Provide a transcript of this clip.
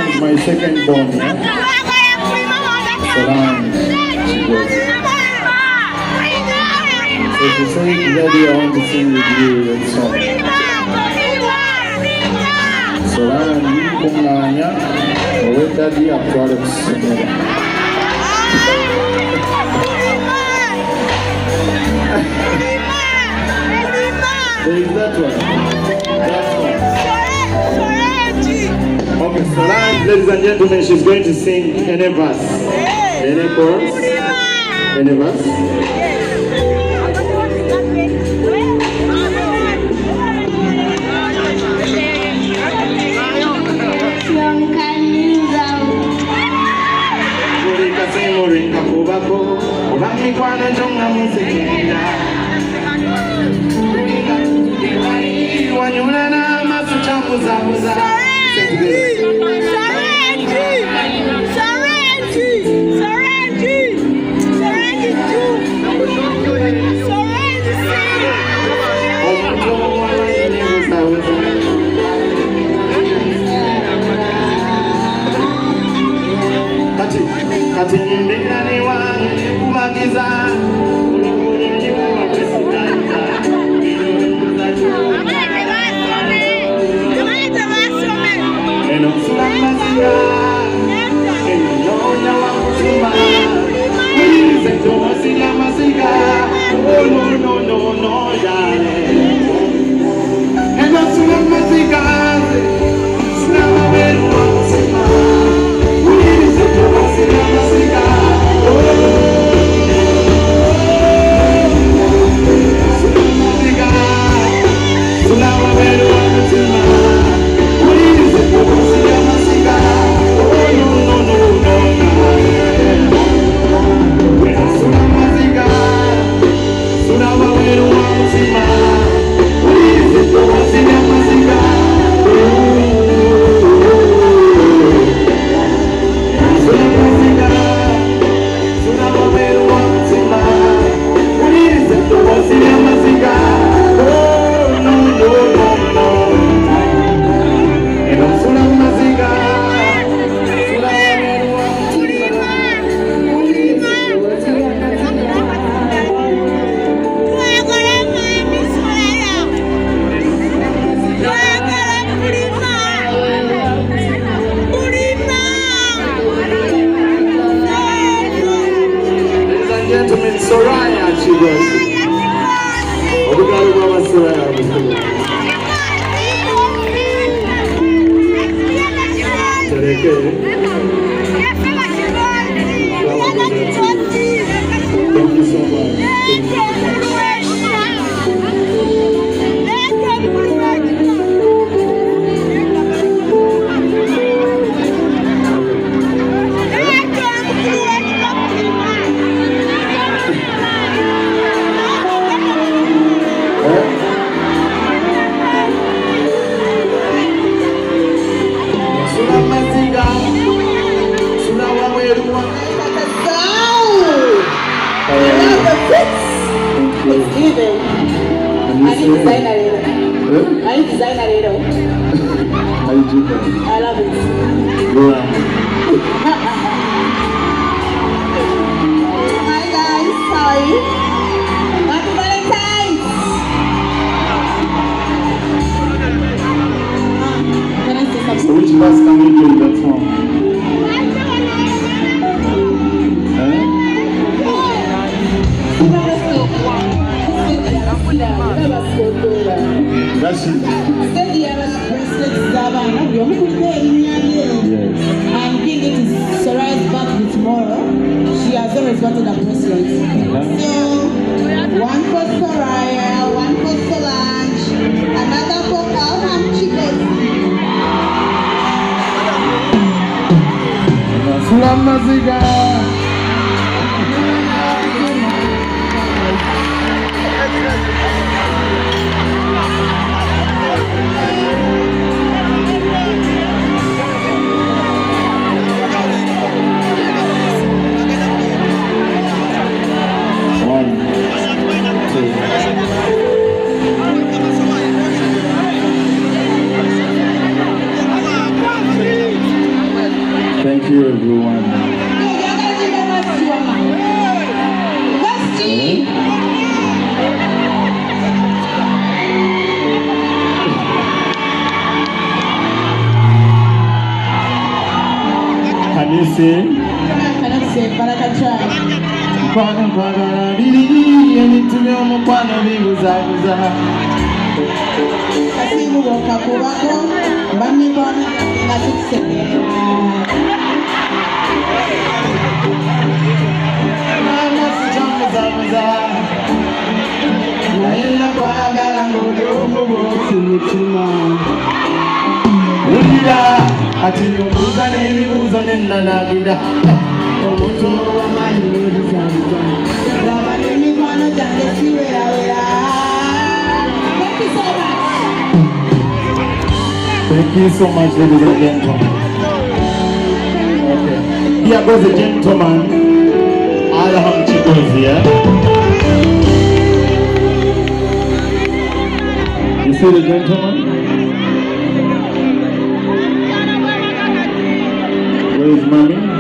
is my second born, yeah? Solange, she goes. So she said, Daddy, I want to sing with you that song. Solange, you come now, yeah? Wait, Daddy, I've got to sing it. There is that one. That one. Okay, Solange, ladies and gentlemen, she's going to sing any verse. Any chorus? Any verse? Murinka kubako, ubami kwana jonga musekenda. Wanyuna na masucha muza. Kati mbingani wangu kumagiza ulunguni wa presidenta eno sulamazira eno nyonya wa kutima ulize tomasila masiga no yale eno sulamazira sulamabelu wa kutima ulize tomasila masiga Gentlemen, Soraya, she goes. Obrigado, Mama Soraya. Thank you so much. I love it. Yeah. Hi guys, how are you? Happy Valentine's! Can I say something? So which verse can you do that song? That's it. Yes. I'm giving it to Soraya's birthday tomorrow. She has already responded to the bracelets. So, one for Soraya, one for Solange, another for Calham Chicos. Sulamazira. Thank you, everyone. Can you sing? I cannot sing, but I can try. Kwana kwagala biri emitumi omukwano bibuzabuza. Kasimu boka kubako, bamye bwana nga tukusekerera. Mama sitambuzabuza. Naye nakwagala ng'oli omuboosi mutima. Wulira ati ombuuza n'ebibuuzo ne nnanaabira. Omutumo w'amaanyi n'ebizabuza. Laba n'emikwano gyange siwerawera. Thank you so much. Thank you so much, ladies and gentlemen. Okay. Here goes the gentleman. Abraham Chikos here. You see the gentleman? Where is mommy?